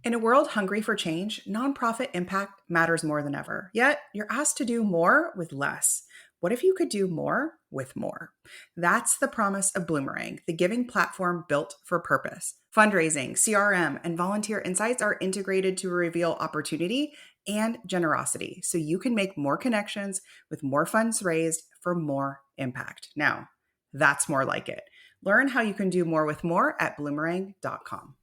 In a world hungry for change, nonprofit impact matters more than ever. Yet, you're asked to do more with less. What if you could do more with more? That's the promise of Bloomerang, the giving platform built for purpose. Fundraising, CRM, and volunteer insights are integrated to reveal opportunity and generosity so you can make more connections with more funds raised for more impact. Now, that's more like it. Learn how you can do more with more at bloomerang.com.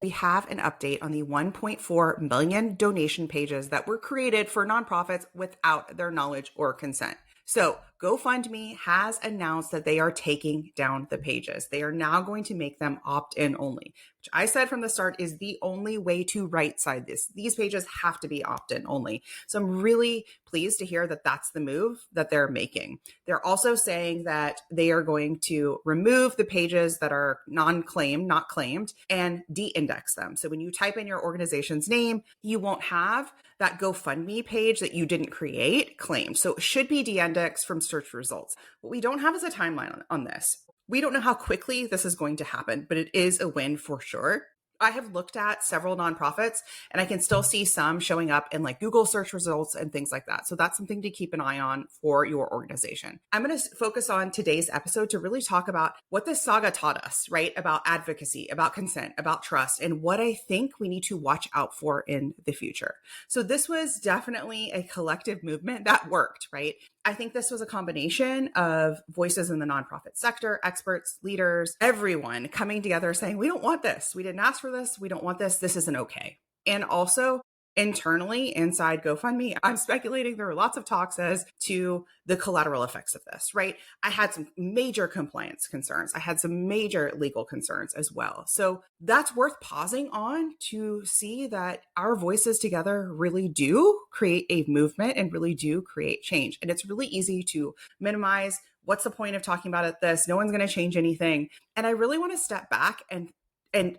We have an update on the 1.4 million donation pages that were created for nonprofits without their knowledge or consent. So GoFundMe has announced that they are taking down the pages. They are now going to make them opt-in only, which I said from the start is the only way to right-side this. These pages have to be opt-in only. So I'm really pleased to hear that that's the move that they're making. They're also saying that they are going to remove the pages that are non-claimed, not claimed, and de-index them. So when you type in your organization's name, you won't have that GoFundMe page that you didn't create claimed. So it should be de-indexed from search results. What we don't have is a timeline on this. We don't know how quickly this is going to happen, but it is a win for sure. I have looked at several nonprofits and I can still see some showing up in like Google search results and things like that. So that's something to keep an eye on for your organization. I'm going to focus on today's episode to really talk about what this saga taught us, right? About advocacy, about consent, about trust, and what I think we need to watch out for in the future. So this was definitely a collective movement that worked, right? I think this was a combination of voices in the nonprofit sector, experts, leaders, everyone coming together saying, we don't want this. We didn't ask for this. We don't want this. This isn't okay. And also internally inside GoFundMe, I'm speculating there were lots of talks as to the collateral effects of this, right? I had some major compliance concerns. I had some major legal concerns as well. So that's worth pausing on to see that our voices together really do create a movement and really do create change. And it's really easy to minimize what's the point of talking about this? No one's going to change anything. And I really want to step back and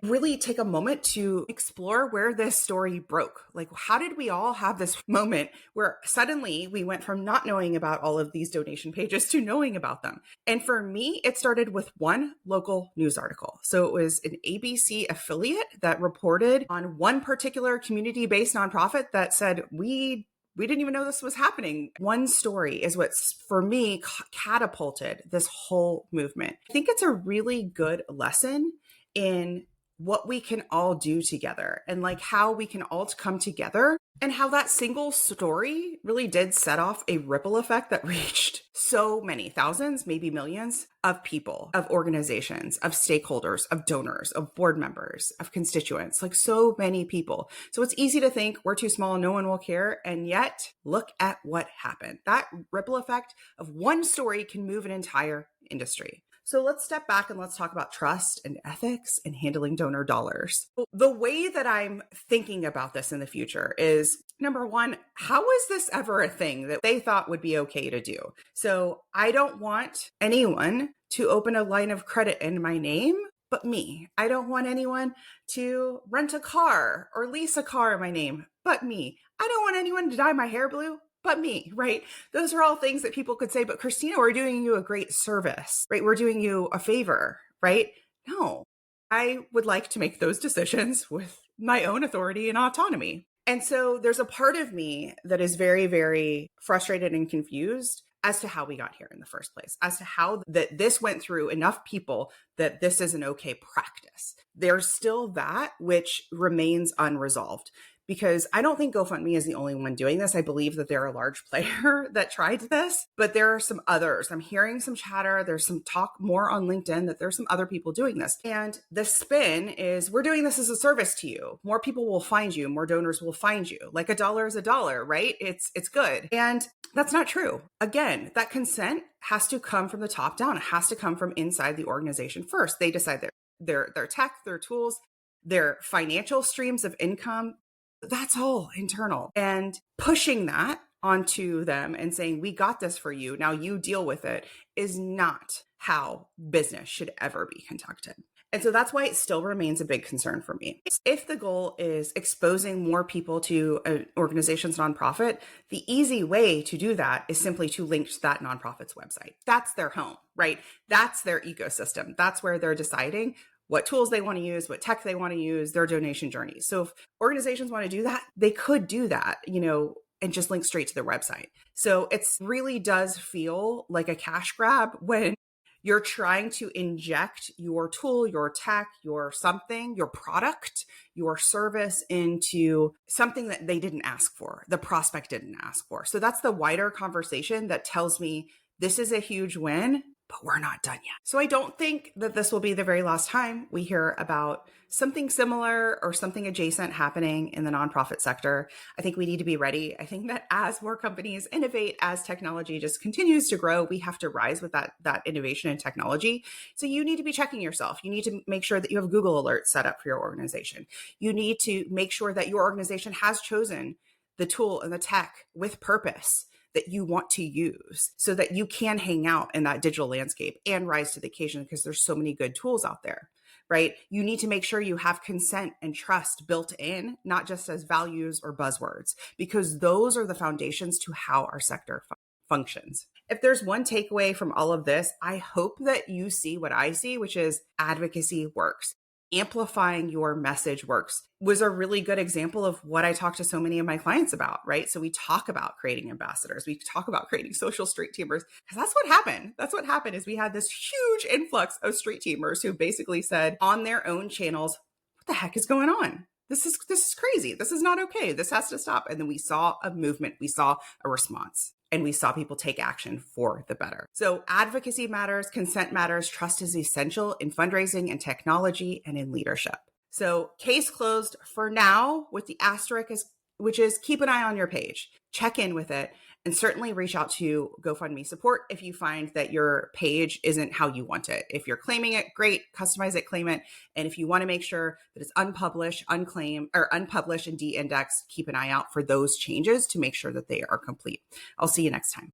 really take a moment to explore where this story broke. Like, how did we all have this moment where suddenly we went from not knowing about all of these donation pages to knowing about them? And for me, it started with one local news article. So it was an ABC affiliate that reported on one particular community-based nonprofit that said, we didn't even know this was happening. One story is what's, for me, catapulted this whole movement. I think it's a really good lesson in what we can all do together and like how we can all come together and how that single story really did set off a ripple effect that reached so many thousands, maybe millions of people, of organizations, of stakeholders, of donors, of board members, of constituents, like so many people. So it's easy to think we're too small, no one will care. And yet look at what happened. That ripple effect of one story can move an entire industry. So let's step back and let's talk about trust and ethics and handling donor dollars. The way that I'm thinking about this in the future is, number one, how is this ever a thing that they thought would be okay to do? So I don't want anyone to open a line of credit in my name but me. I don't want anyone to rent a car or lease a car in my name but me. I don't want anyone to dye my hair blue but me, right? Those are all things that people could say, but Christina, we're doing you a great service, right? We're doing you a favor, right? No, I would like to make those decisions with my own authority and autonomy. And so there's a part of me that is very, very frustrated and confused as to how we got here in the first place, as to how that this went through enough people that this is an okay practice. There's still that which remains unresolved. Because I don't think GoFundMe is the only one doing this. I believe that they're a large player that tried this, but there are some others. I'm hearing some chatter. There's some talk more on LinkedIn that there's some other people doing this. And the spin is we're doing this as a service to you. More people will find you. More donors will find you. Like a dollar is a dollar, right? It's good. And that's not true. Again, that consent has to come from the top down. It has to come from inside the organization first. They decide their tech, their tools, their financial streams of income. That's all internal. And pushing that onto them and saying, we got this for you, now you deal with it, is not how business should ever be conducted. And so that's why it still remains a big concern for me. If the goal is exposing more people to an organization's nonprofit, the easy way to do that is simply to link to that nonprofit's website. That's their home, right? That's their ecosystem. That's where they're deciding what tools they want to use, what tech they want to use, their donation journey. So if organizations want to do that, they could do that, and just link straight to their website. So it really does feel like a cash grab when you're trying to inject your tool, your tech, your something, your product, your service into something that they didn't ask for, the prospect didn't ask for. So that's the wider conversation that tells me this is a huge win, but we're not done yet. So I don't think that this will be the very last time we hear about something similar or something adjacent happening in the nonprofit sector. I think we need to be ready. I think that as more companies innovate, as technology just continues to grow, we have to rise with that innovation and technology. So you need to be checking yourself. You need to make sure that you have Google Alerts set up for your organization. You need to make sure that your organization has chosen the tool and the tech with purpose that you want to use so that you can hang out in that digital landscape and rise to the occasion, because there's so many good tools out there, right? You need to make sure you have consent and trust built in, not just as values or buzzwords, because those are the foundations to how our sector functions. If there's one takeaway from all of this, I hope that you see what I see, which is advocacy works. Amplifying your message works was a really good example of what I talk to so many of my clients about, right? So we talk about creating ambassadors. We talk about creating social street teamers, because that's what happened. That's what happened is we had this huge influx of street teamers who basically said on their own channels, what the heck is going on? This is crazy. This is not okay. This has to stop. And then we saw a movement. We saw a response. And we saw people take action for the better. So advocacy matters, consent matters, trust is essential in fundraising and technology and in leadership. So case closed for now, with the asterisk, which is keep an eye on your page, check in with it, and certainly reach out to GoFundMe support if you find that your page isn't how you want it. If you're claiming it, great, customize it, claim it. And if you want to make sure that it's unpublished, unclaimed, or unpublished and de-indexed, keep an eye out for those changes to make sure that they are complete. I'll see you next time.